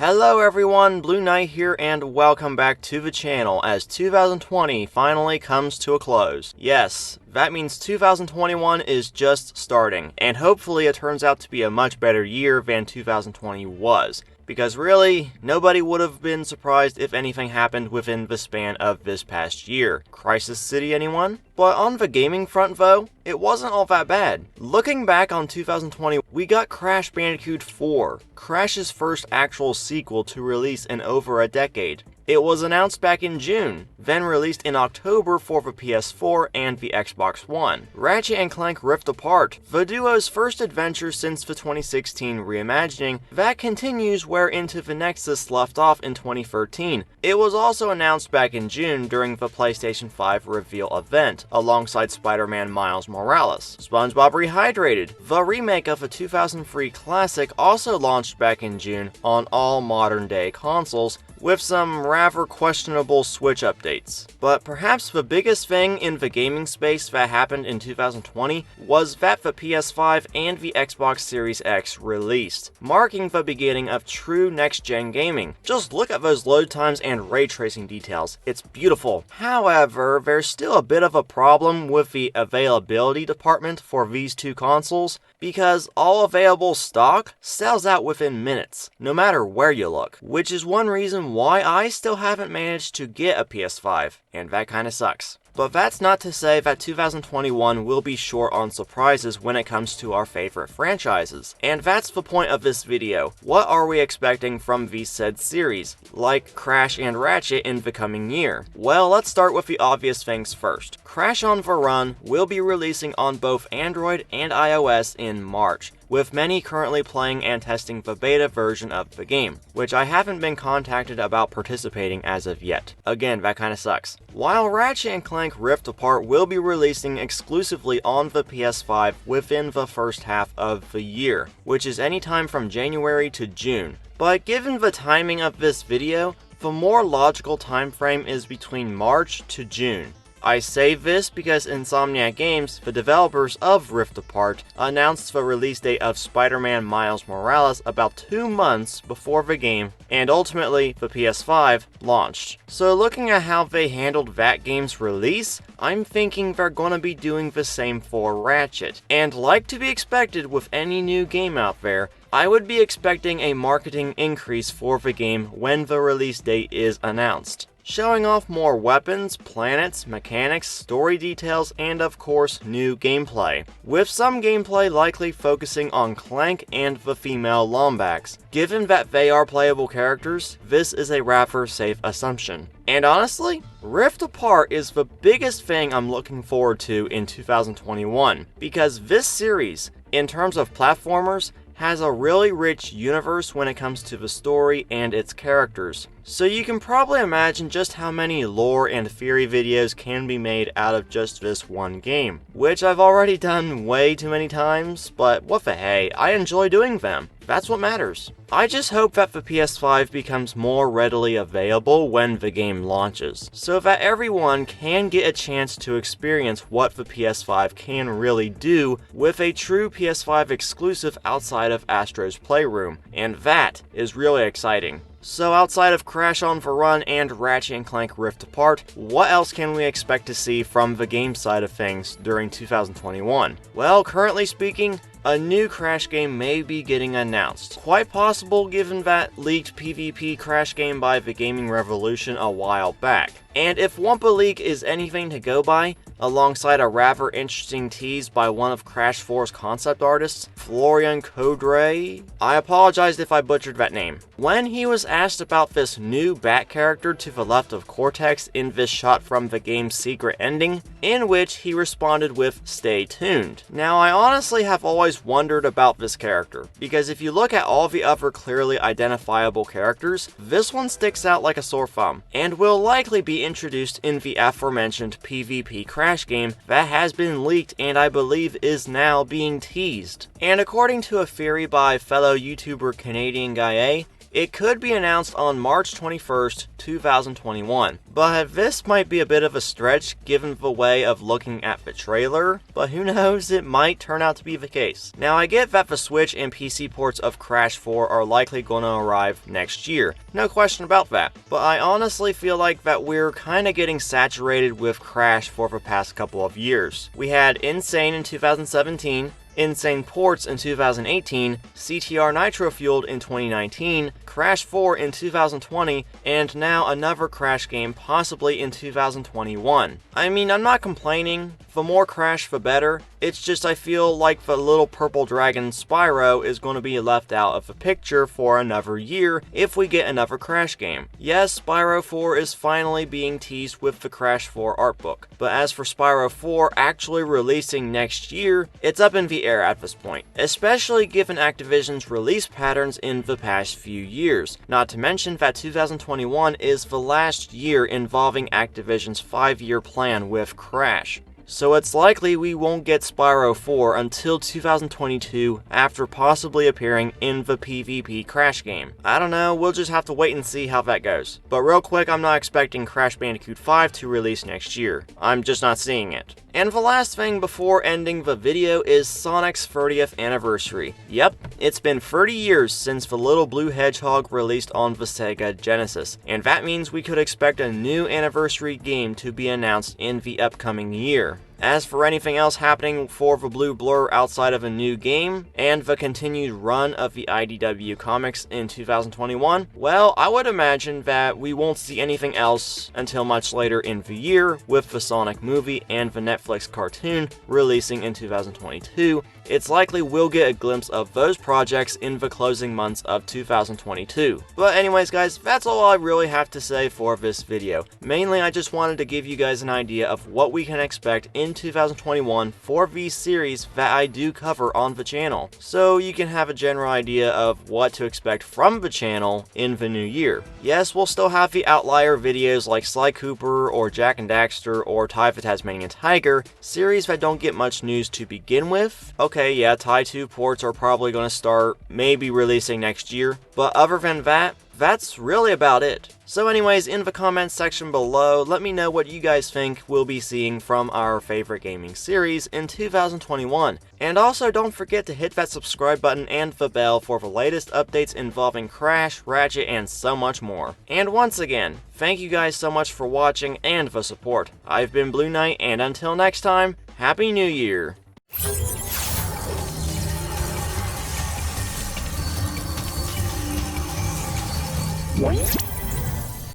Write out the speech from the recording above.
Hello everyone, Blueknight here and welcome back to the channel as 2020 finally comes to a close. Yes, that means 2021 is just starting, and hopefully it turns out to be a much better year than 2020 was. Because really, nobody would have been surprised if anything happened within the span of this past year. Crisis City, anyone? But on the gaming front though, it wasn't all that bad. Looking back on 2020, we got Crash Bandicoot 4, Crash's first actual sequel to release in over a decade. It was announced back in June, then released in October for the PS4 and the Xbox One. Ratchet and Clank Rift Apart, the duo's first adventure since the 2016 reimagining, that continues where Into the Nexus left off in 2013. It was also announced back in June during the PlayStation 5 reveal event, alongside Spider-Man Miles Morales. SpongeBob Rehydrated, the remake of a 2003 classic, also launched back in June on all modern-day consoles, with some rather questionable Switch updates. But perhaps the biggest thing in the gaming space that happened in 2020 was that the PS5 and the Xbox Series X released, marking the beginning of true next-gen gaming. Just look at those load times and ray tracing details, it's beautiful. However, there's still a bit of a problem with the availability department for these two consoles, because all available stock sells out within minutes, no matter where you look, which is one reason why I still haven't managed to get a PS5, and that kinda sucks. But that's not to say that 2021 will be short on surprises when it comes to our favorite franchises. And that's the point of this video. What are we expecting from these said series, like Crash and Ratchet in the coming year? Well, let's start with the obvious things first. Crash on the Run will be releasing on both Android and iOS in March, with many currently playing and testing the beta version of the game, which I haven't been contacted about participating as of yet. Again, that kinda sucks. While Ratchet and Clank Rift Apart will be releasing exclusively on the PS5 within the first half of the year, which is anytime from January to June. But given the timing of this video, the more logical time frame is between March to June. I say this because Insomniac Games, the developers of Rift Apart, announced the release date of Spider-Man Miles Morales about 2 months before the game, and ultimately the PS5 launched. So looking at how they handled that game's release, I'm thinking they're gonna be doing the same for Ratchet. And like to be expected with any new game out there, I would be expecting a marketing increase for the game when the release date is announced, showing off more weapons, planets, mechanics, story details, and of course, new gameplay. With some gameplay likely focusing on Clank and the female Lombax. Given that they are playable characters, this is a rather safe assumption. And honestly, Rift Apart is the biggest thing I'm looking forward to in 2021, because this series, in terms of platformers, has a really rich universe when it comes to the story and its characters. So you can probably imagine just how many lore and theory videos can be made out of just this one game, which I've already done way too many times, but what the hey, I enjoy doing them. That's what matters. I just hope that the PS5 becomes more readily available when the game launches, so that everyone can get a chance to experience what the PS5 can really do with a true PS5 exclusive outside of Astro's Playroom, and that is really exciting. So outside of Crash on the Run and Ratchet and Clank Rift Apart, what else can we expect to see from the game side of things during 2021? Well, currently speaking, a new Crash game may be getting announced. Quite possible given that leaked PvP Crash game by the Gaming Revolution a while back. And if Wumpa Leak is anything to go by, alongside a rather interesting tease by one of Crash 4's concept artists, Florian Codre. I apologize if I butchered that name. When he was asked about this new Bat character to the left of Cortex in this shot from the game's secret ending, in which he responded with, "Stay tuned." Now, I honestly have always wondered about this character, because if you look at all the other clearly identifiable characters, this one sticks out like a sore thumb, and will likely be introduced in the aforementioned PvP Crash game that has been leaked and I believe is now being teased. And according to a theory by fellow YouTuber Canadian Guy A, It could be announced on March 21st, 2021, but this might be a bit of a stretch given the way of looking at the trailer, but who knows, it might turn out to be the case. Now I get that the Switch and PC ports of Crash 4 are likely going to arrive next year, no question about that, but I honestly feel like that we're kinda getting saturated with Crash for the past couple of years. We had Insane in 2017, Insane Ports in 2018, CTR Nitro Fueled in 2019, Crash 4 in 2020, and now another Crash game possibly in 2021. I mean, I'm not complaining, the more Crash the better, it's just I feel like the little purple dragon Spyro is going to be left out of the picture for another year if we get another Crash game. Yes, Spyro 4 is finally being teased with the Crash 4 art book, but as for Spyro 4 actually releasing next year, it's up in the air at this point, especially given Activision's release patterns in the past few years, not to mention that 2021 is the last year involving Activision's 5-year plan with Crash. So it's likely we won't get Spyro 4 until 2022 after possibly appearing in the PvP Crash game. I don't know, we'll just have to wait and see how that goes. But real quick, I'm not expecting Crash Bandicoot 5 to release next year. I'm just not seeing it. And the last thing before ending the video is Sonic's 30th anniversary. Yep, it's been 30 years since the little blue hedgehog released on the Sega Genesis, and that means we could expect a new anniversary game to be announced in the upcoming year. As for anything else happening for the Blue Blur outside of a new game, and the continued run of the IDW comics in 2021, well, I would imagine that we won't see anything else until much later in the year, with the Sonic movie and the Netflix cartoon releasing in 2022. It's likely we'll get a glimpse of those projects in the closing months of 2022. But anyways guys, that's all I really have to say for this video. Mainly I just wanted to give you guys an idea of what we can expect in 2021 for these series that I do cover on the channel, so you can have a general idea of what to expect from the channel in the new year. Yes, we'll still have the outlier videos like Sly Cooper or Jack and Daxter or Ty the Tasmanian Tiger, series that don't get much news to begin with. Okay, yeah, Ty 2 ports are probably going to start maybe releasing next year, but other than that, that's really about it. So anyways, in the comments section below, let me know what you guys think we'll be seeing from our favorite gaming series in 2021. And also don't forget to hit that subscribe button and the bell for the latest updates involving Crash, Ratchet, and so much more. And once again, thank you guys so much for watching and the support. I've been Blueknight, and until next time, Happy New Year! What?